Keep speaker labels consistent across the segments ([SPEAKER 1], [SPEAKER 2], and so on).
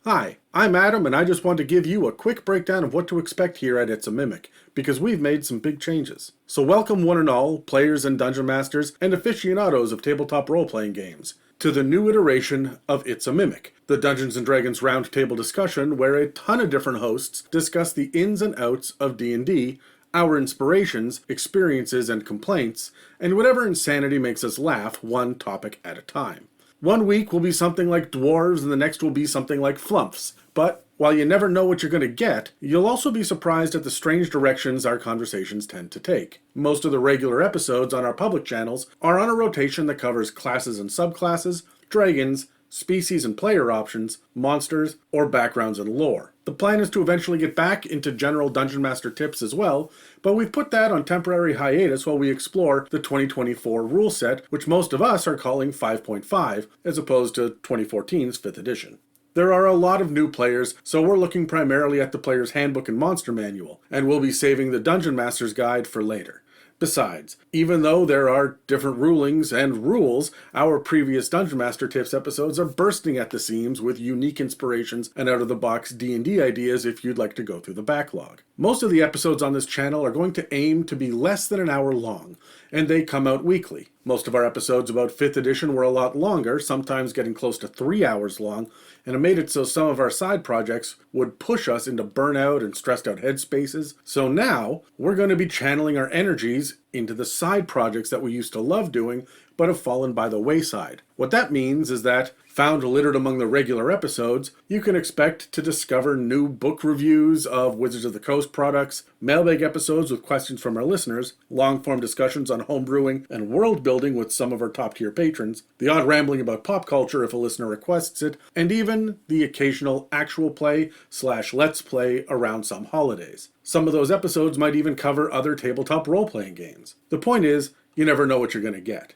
[SPEAKER 1] Hi, I'm Adam, and I just want to give you a quick breakdown of what to expect here at It's a Mimic, because we've made some big changes. So welcome one and all, players and dungeon masters, and aficionados of tabletop role-playing games, to the new iteration of It's a Mimic, the Dungeons & Dragons roundtable discussion where a ton of different hosts discuss the ins and outs of D&D, our inspirations, experiences, and complaints, and whatever insanity makes us laugh one topic at a time. One week will be something like dwarves and the next will be something like flumps. But while you never know what you're going to get, you'll also be surprised at the strange directions our conversations tend to take. Most of the regular episodes on our public channels are on a rotation that covers classes and subclasses, dragons, species and player options, monsters, or backgrounds and lore. The plan is to eventually get back into general Dungeon Master tips as well, but we've put that on temporary hiatus while we explore the 2024 rule set, which most of us are calling 5.5, as opposed to 2014's 5th edition. There are a lot of new players, so we're looking primarily at the Player's Handbook and Monster Manual, and we'll be saving the Dungeon Master's Guide for later. Besides, even though there are different rulings and rules, our previous Dungeon Master Tips episodes are bursting at the seams with unique inspirations and out-of-the-box D&D ideas if you'd like to go through the backlog. Most of the episodes on this channel are going to aim to be less than an hour long, and they come out weekly. Most of our episodes about 5th edition were a lot longer, sometimes getting close to 3 hours long, and it made it so some of our side projects would push us into burnout and stressed out headspaces. So now, we're going to be channeling our energies into the side projects that we used to love doing, but have fallen by the wayside. What that means is that, found littered among the regular episodes, you can expect to discover new book reviews of Wizards of the Coast products, mailbag episodes with questions from our listeners, long-form discussions on homebrewing and world building with some of our top-tier patrons, the odd rambling about pop culture if a listener requests it, and even the occasional actual play/let's play around some holidays. Some of those episodes might even cover other tabletop role-playing games. The point is, you never know what you're going to get.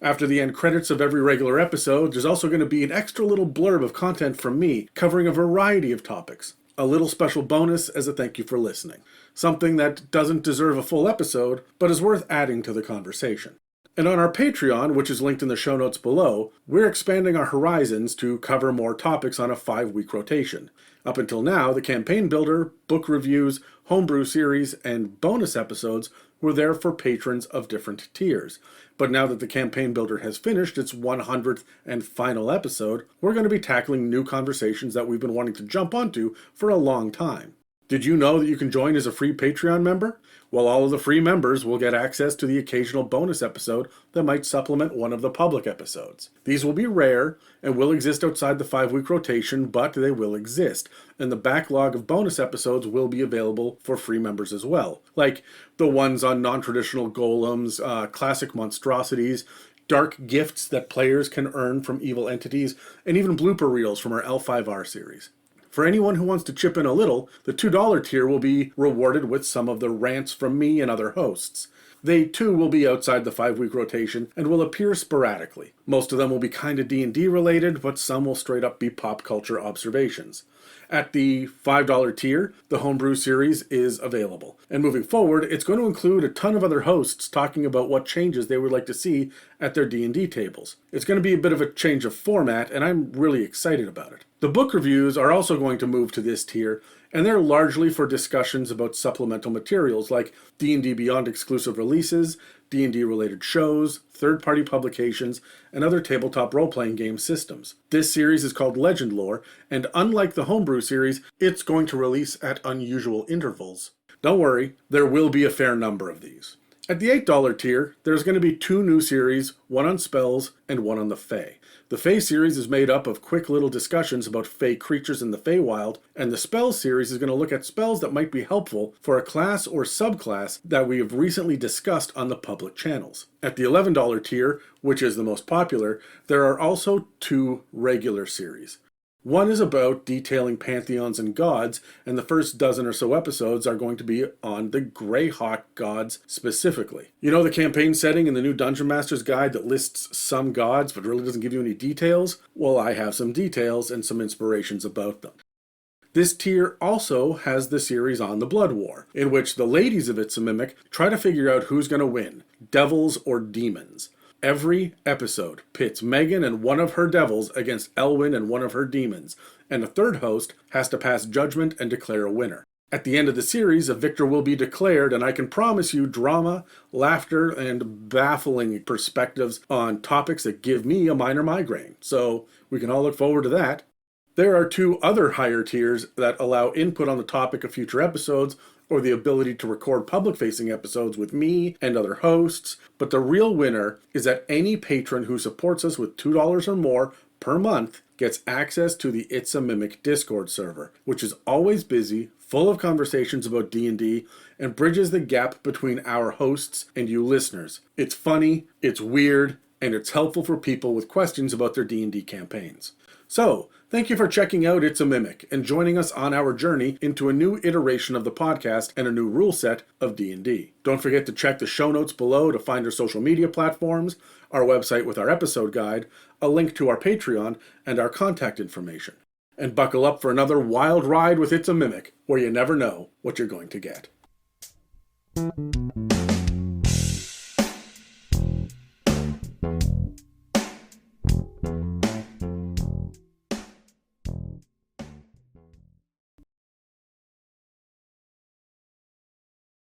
[SPEAKER 1] After the end credits of every regular episode, there's also going to be an extra little blurb of content from me covering a variety of topics. A little special bonus as a thank you for listening. Something that doesn't deserve a full episode, but is worth adding to the conversation. And on our Patreon, which is linked in the show notes below, we're expanding our horizons to cover more topics on a 5-week rotation. Up until now, the campaign builder, book reviews, homebrew series, and bonus episodes were there for patrons of different tiers. But now that the campaign builder has finished its 100th and final episode, we're going to be tackling new conversations that we've been wanting to jump onto for a long time. Did you know that you can join as a free Patreon member? Well, all of the free members will get access to the occasional bonus episode that might supplement one of the public episodes. These will be rare and will exist outside the 5-week rotation, but they will exist, and the backlog of bonus episodes will be available for free members as well, like the ones on non-traditional golems, classic monstrosities, dark gifts that players can earn from evil entities, and even blooper reels from our L5R series. For anyone who wants to chip in a little, the $2 tier will be rewarded with some of the rants from me and other hosts. They too will be outside the 5-week rotation and will appear sporadically. Most of them will be kind of D&D related, but some will straight up be pop culture observations. At the $5 tier, the Homebrew series is available. And moving forward, it's going to include a ton of other hosts talking about what changes they would like to see at their D&D tables. It's going to be a bit of a change of format, and I'm really excited about it. The book reviews are also going to move to this tier, and they're largely for discussions about supplemental materials like D&D Beyond exclusive releases, D&D related shows, third-party publications, and other tabletop role-playing game systems. This series is called Legend Lore, and unlike the Homebrew series, it's going to release at unusual intervals. Don't worry, there will be a fair number of these. At the $8 tier, there's going to be 2 new series, one on spells and one on the Fae. The Fae series is made up of quick little discussions about Fae creatures in the Feywild, and the Spells series is going to look at spells that might be helpful for a class or subclass that we have recently discussed on the public channels. At the $11 tier, which is the most popular, there are also 2 regular series. One is about detailing pantheons and gods, and the first dozen or so episodes are going to be on the Greyhawk gods specifically. You know the campaign setting in the new Dungeon Master's Guide that lists some gods but really doesn't give you any details? Well, I have some details and some inspirations about them. This tier also has the series on the Blood War, in which the ladies of It's a Mimic try to figure out who's going to win, devils or demons. Every episode pits Megan and one of her devils against Elwyn and one of her demons, and a third host has to pass judgment and declare a winner. At the end of the series, a victor will be declared, and I can promise you drama, laughter, and baffling perspectives on topics that give me a minor migraine. So we can all look forward to that. There are 2 other higher tiers that allow input on the topic of future episodes, or the ability to record public-facing episodes with me and other hosts, but the real winner is that any patron who supports us with $2 or more per month gets access to the It's a Mimic Discord server, which is always busy, full of conversations about D&D, and bridges the gap between our hosts and you listeners. It's funny, it's weird, and it's helpful for people with questions about their D&D campaigns. So, thank you for checking out It's a Mimic and joining us on our journey into a new iteration of the podcast and a new rule set of D&D. Don't forget to check the show notes below to find our social media platforms, our website with our episode guide, a link to our Patreon, and our contact information. And buckle up for another wild ride with It's a Mimic, where you never know what you're going to get.